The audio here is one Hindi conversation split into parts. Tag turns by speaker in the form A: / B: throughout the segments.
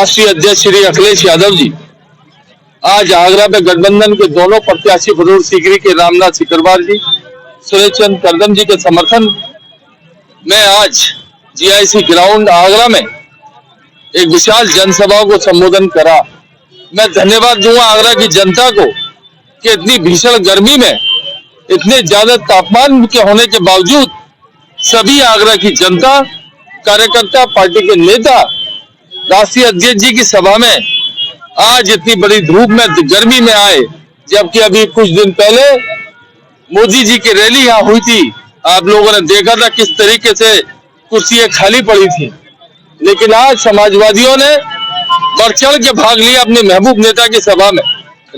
A: राष्ट्रीय अध्यक्ष श्री अखिलेश यादव जी आज आगरा में गठबंधन के दोनों प्रत्याशी फरूर सीकरी के रामनाथ सिकरवार जी, सुरेश चंद्र करदम जी के समर्थन में आज जीआईसी ग्राउंड आगरा में एक विशाल जनसभा को संबोधन करा। मैं धन्यवाद दूंगा आगरा की जनता को कि इतनी भीषण गर्मी में, इतने ज्यादा तापमान के होने के बावजूद सभी आगरा की जनता, कार्यकर्ता, पार्टी के नेता राष्ट्रीय अध्यक्ष जी की सभा में आज इतनी बड़ी धूप में, गर्मी में आए। जबकि अभी कुछ दिन पहले मोदी जी की रैली यहाँ हुई थी, आप लोगों ने देखा था किस तरीके से कुर्सियां खाली पड़ी थी, लेकिन आज समाजवादियों ने बढ़ चढ़ के भाग लिया अपने महबूब नेता की सभा में।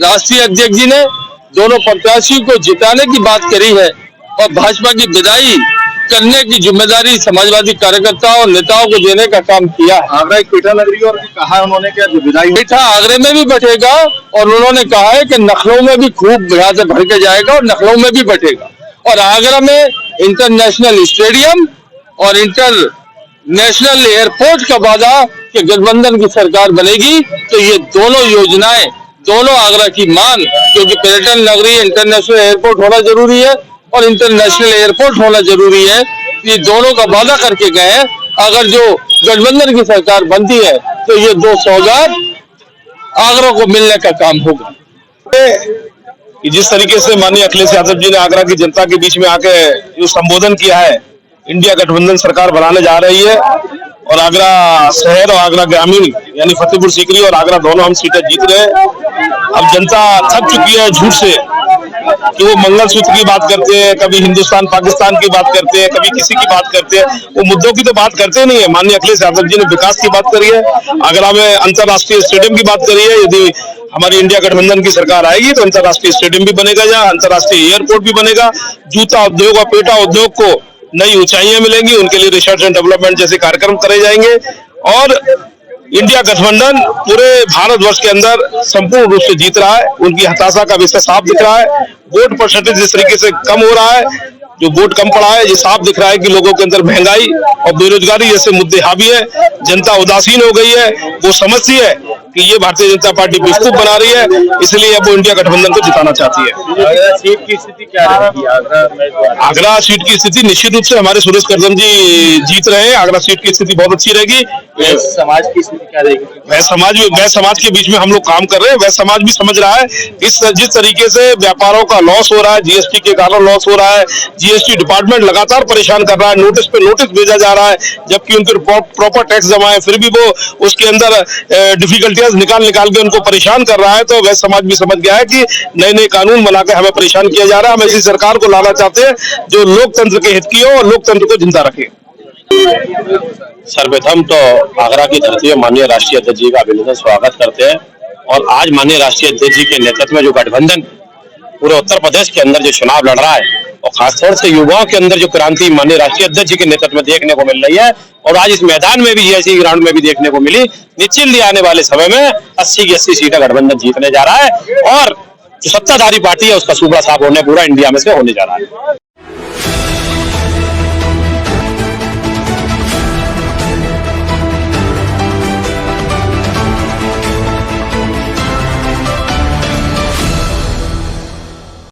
A: राष्ट्रीय अध्यक्ष जी ने दोनों प्रत्याशियों को जिताने की बात करी है और भाजपा की विदाई करने की जिम्मेदारी समाजवादी कार्यकर्ताओं और नेताओं को देने का काम किया है।
B: आगरा एक पेठा नगरी और कहा उन्होंने कि जो विदाई
A: पेठा आगरे में भी बैठेगा और उन्होंने कहा है कि नखलों में भी खूब यहाँ से भर के जाएगा और नखलों में भी बैठेगा। और आगरा में इंटरनेशनल स्टेडियम और इंटरनेशनल एयरपोर्ट का वादा कि गठबंधन की सरकार बनेगी, तो ये दोनों योजनाएं, दोनों आगरा की मांग, क्योंकि पर्यटन नगरी इंटरनेशनल एयरपोर्ट होना जरूरी है और इंटरनेशनल एयरपोर्ट होना जरूरी है, ये दोनों का वादा करके गए हैं। अगर जो गठबंधन की सरकार बनती है तो ये दो सौगात आगरा को मिलने का काम होगा।
B: जिस तरीके से माननीय अखिलेश यादव जी ने आगरा की जनता के बीच में आके जो संबोधन किया है, इंडिया गठबंधन सरकार बनाने जा रही है और आगरा शहर और आगरा ग्रामीण यानी फतेहपुर सीकरी और आगरा दोनों हम सीटें जीत रहे हैं। अब जनता थक चुकी है झूठ से कि वो मंगलसूत्र की बात करते हैं, कभी हिंदुस्तान पाकिस्तान की बात करते हैं, कभी किसी की बात करते हैं, वो मुद्दों की तो बात करते नहीं है। माननीय अखिलेश यादव जी ने विकास की बात करी है, आगरा में अंतर्राष्ट्रीय स्टेडियम की बात करी है। यदि हमारी इंडिया गठबंधन की सरकार आएगी तो अंतर्राष्ट्रीय स्टेडियम भी बनेगा, जहाँ अंतर्राष्ट्रीय एयरपोर्ट भी बनेगा, जूता उद्योग और पेटा उद्योग को नई ऊंचाइयां मिलेंगी, उनके लिए रिसर्च एंड डेवलपमेंट जैसे कार्यक्रम करे जाएंगे। और इंडिया गठबंधन पूरे भारतवर्ष के अंदर संपूर्ण रूप से जीत रहा है। उनकी हताशा का विषय साफ दिख रहा है। वोट परसेंटेज जिस तरीके से कम हो रहा है, जो वोट कम पड़ा है, ये साफ दिख रहा है कि लोगों के अंदर महंगाई और बेरोजगारी जैसे मुद्दे हावी है। जनता उदासीन हो गई है, वो समझती है कि ये भारतीय जनता पार्टी बेवकूफ बना रही है, इसलिए अब वो इंडिया गठबंधन को जिताना चाहती है।
A: सीट की स्थिति क्या रहेगी
B: आगरा सीट की स्थिति निश्चित रूप से हमारे सुरेश करदम जी जीत रहे हैं। आगरा सीट की स्थिति बहुत अच्छी रहेगी।
A: समाज की स्थिति क्या रहेगी?
B: वह समाज के बीच में हम लोग काम कर रहे हैं। वह समाज भी समझ रहा है जिस तरीके से व्यापारों का लॉस हो रहा है, जीएसटी के कारण लॉस हो रहा है, जीएसटी डिपार्टमेंट लगातार परेशान कर रहा है, नोटिस पे नोटिस भेजा जा रहा है, जबकि उनके प्रॉपर टैक्स जमा है, फिर भी वो उसके अंदर डिफिकल्टियां निकाल के उनको परेशान कर रहा है। तो वह समाज भी समझ गया है कि नए नए कानून बनाकर हमें परेशान किया जा रहा है। हम ऐसी सरकार को लाना चाहते हैं जो लोकतंत्र के हित की हो और लोकतंत्र को जिंदा रखे।
C: सर्वप्रथम तो आगरा की धरती में माननीय राष्ट्रीय अध्यक्ष जी का अभिनंदन स्वागत करते हैं। और आज माननीय राष्ट्रीय अध्यक्ष जी के नेतृत्व में जो गठबंधन पूरे उत्तर प्रदेश के अंदर जो चुनाव लड़ रहा है और खासतौर से युवाओं के अंदर जो क्रांति माननीय राष्ट्रीय अध्यक्ष जी के नेतृत्व में देखने को मिल रही है, और आज इस मैदान में भी ऐसी ग्राउंड में भी देखने को मिली, निश्चित आने वाले समय में 80 की 80 सीटें गठबंधन जीतने जा रहा है और जो सत्ताधारी पार्टी है उसका सूबा साफ होने पूरा इंडिया में से होने जा रहा है।